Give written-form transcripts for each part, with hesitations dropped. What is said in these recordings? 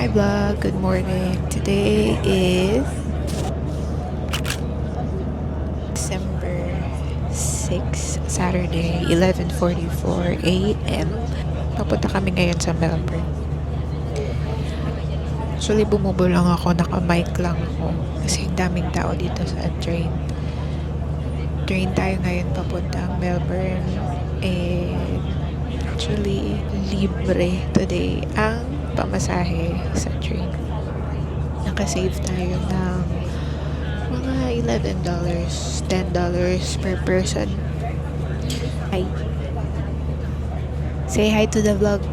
vlog. Good morning. Today is December 6, Saturday, 11:44 a.m. Papunta kami ngayon sa Melbourne. Actually, bumubo lang ako. Naka-mic lang ako. Kasi daming tao dito sa train. Train tayo ngayon papuntang Melbourne. And actually, libre today ang pamasahe sa train. Nakasave tayo ng mga $11, $10 per person. Hi. Say hi to the vlog.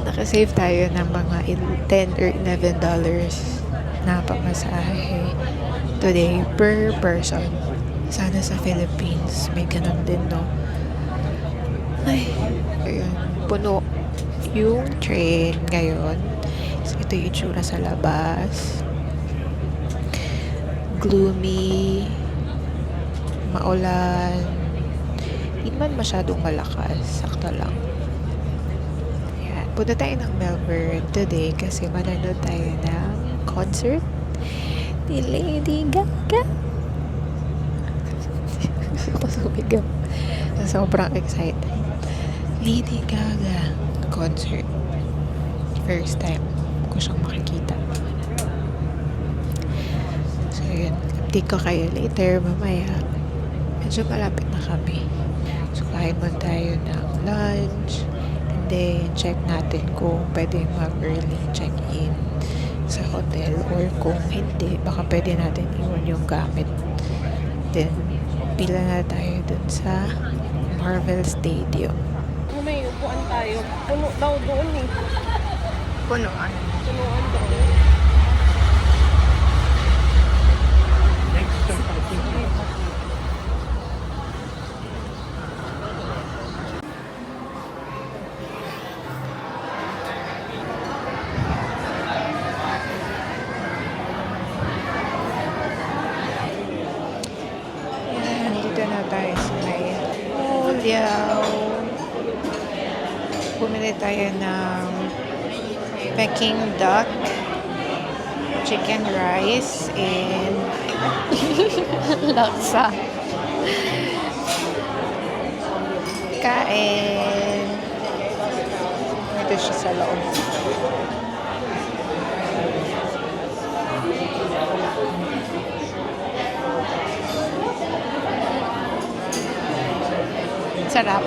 Nakasave tayo ng mga $10 or $11 na pamasahe today per person. Sana sa Philippines may ganun din, no? Ay, ayun. Puno yung train ngayon. So, ito yung itsura sa labas. Gloomy. Maulan. Hindi man masyadong malakas. Sakto lang. Ayan. Punta tayo ng Melbourne today kasi manonood tayo ng concert ni Lady Gaga. Ako sumigaw. Sobrang excited. Lady Gaga concert. First time ko siyang makikita. So yun, update ko kayo later mamaya. Medyo malapit na kami. So kain mo tayo ng lunch. And then check natin kung pwede mag-early check-in sa hotel or kung hindi, baka pwede natin iwan yung gamit. Then pila na tayo dun sa Marvel Stadium. Kung may upuan tayo, puno daw doon eh. Punuan. Punuan daw. Yan, dito na tayo sa may Liao. Bumili tayo ng Peking duck, chicken rice, and laksa. Kain. Ito siya sa loob. Sarap.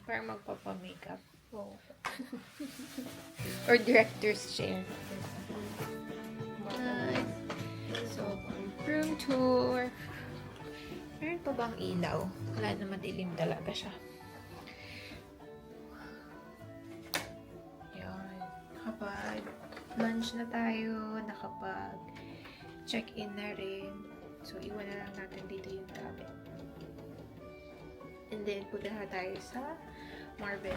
Parang magpapa-makeup. Oh. Or director's chair. So, room tour. Meron pa bang ilaw? Wala naman, dilim talaga siya. Yan. Nakapag lunch na tayo. Nakapag check-in na rin. So, iwan na lang natin dito yung gamit. And then, punta na tayo sa Marvel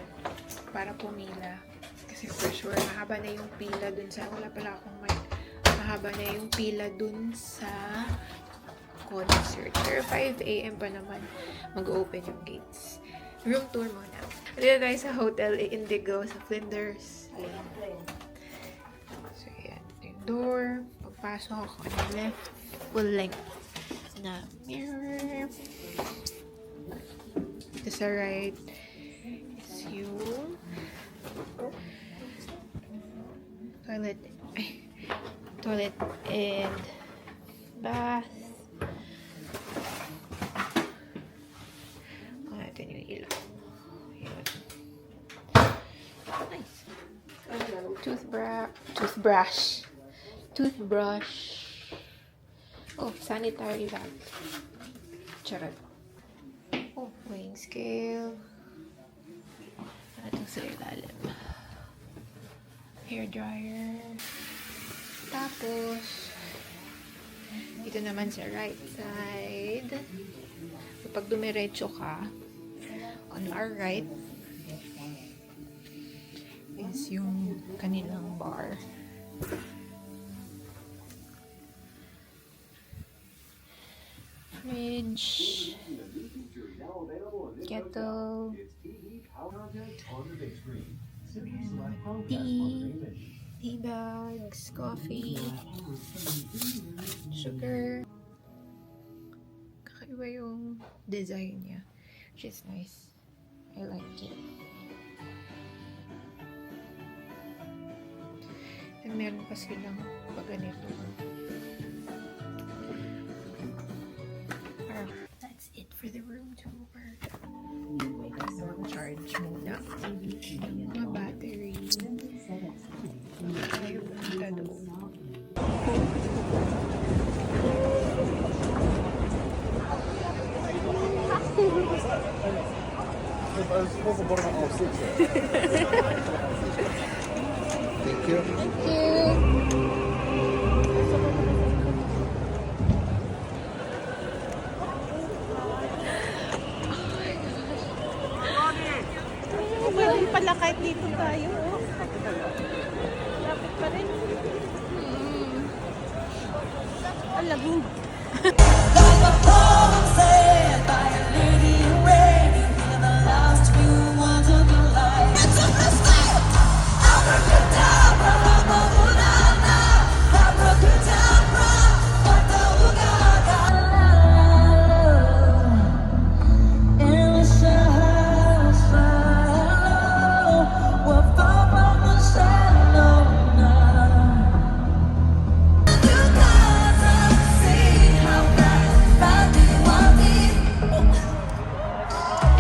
para pumila. Kasi for sure, mahaba na yung pila dun sa... Wala pala akong mic. Mahaba na yung pila dun sa concert. Pero 5 a.m. pa naman mag-open yung gates. Room tour muna. Dito tayo sa Hotel Indigo sa Flinders Lane. So, yan. Yung door. Pagpasok, on the left, full length na mirror. Ito sa right is yung toilet and bath. Natin yung ilaw. Yun. Nice. Toothbrush. Oh, sanitary bag. Charot. Oh, weighing scale. Ano itong sa ilalim? Hair dryer. Tapos, dito naman sa right side. Kapag dumiretso ka, on our right, is yung kanilang bar. Fridge, kettle, tea bags, coffee, sugar. Kakaiba yung design niya, which is nice. I like it. And meron pa silang pag ganito. That's it for the room tour. Charge muna. Mga battery. Ayaw punta doon. Thank you. Thank you. Meron pala kahit dito tayo. Oh. Lapit pa rin. Alagin.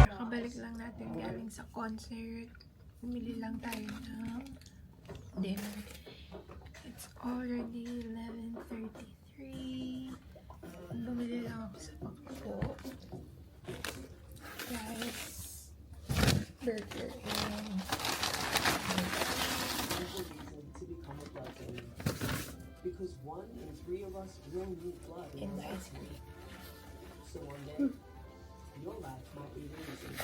Kakabalik lang natin galing sa concert. Bumili lang tayo ng dinner. It's already 11:33. Bumili lang ako sa pagpo. Rice, burger, and Because 1 in 3 of us will need blood. ice cream. So one day, your life might be easy.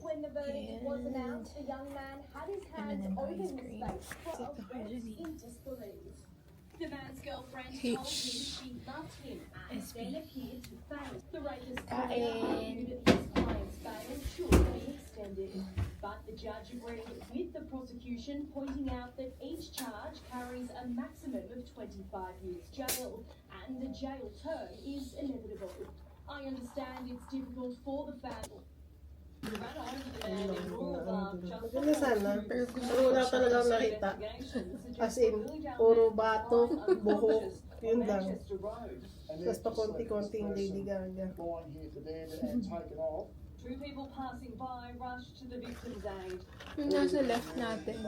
When the verdict was announced, the young man had his hands M&M over ice his cream. face for Is it the a Harmony? in disbelief. The man's girlfriend H. told him she loved him and SB. then appeared to fail. The rapist Kain. argued his client's bail should be extended. But the judge agreed with the prosecution, pointing out that each charge carries a maximum of 25 years jail, and the jail term is inevitable. I understand it's difficult for the family. Maganda sana. Pero wala talaga akong nakita. As in, puro bato, buhok, yun lang. Tapos pa konti-konting Lady Gaga. Two people passing by rushed to the victim's aid. Yung nasa left natin,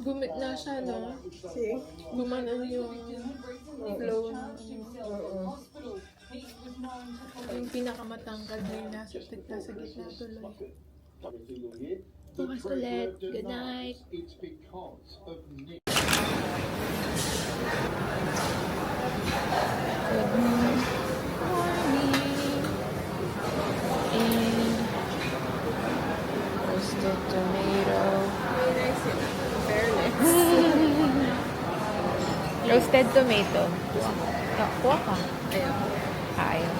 gumit na siya, no? See? Gumanon yung flow ng Oo. yung pinakamatangkad na yung nasa gitna tuloy. Bukas ulit. Good night. It's because of Nick. Good morning. And roasted tomato. Roasted tomato. Kuha ka. Ayaw.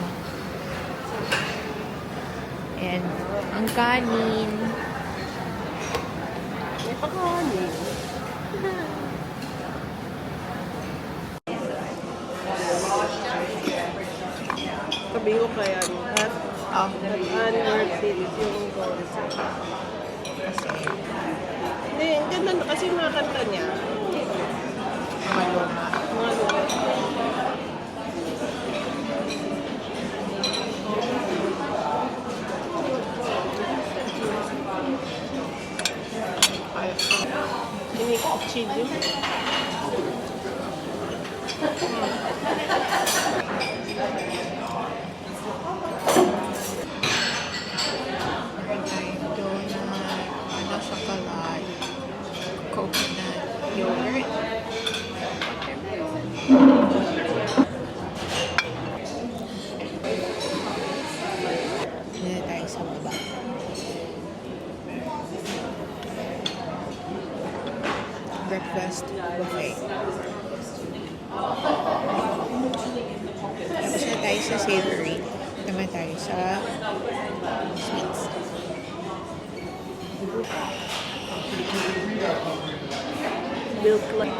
And ang kanin. May pakanin. Sabi ko kaya at unworth it yung concert. Hindi, ang ganda na kasi yung mga kanta niya. Mga luma. Ini chili. Donut, chocolate, coconut, yogurt, watermelon. breakfast buffet. Tapos na tayo sa savory. Naman tayo sa sweets. Milk like.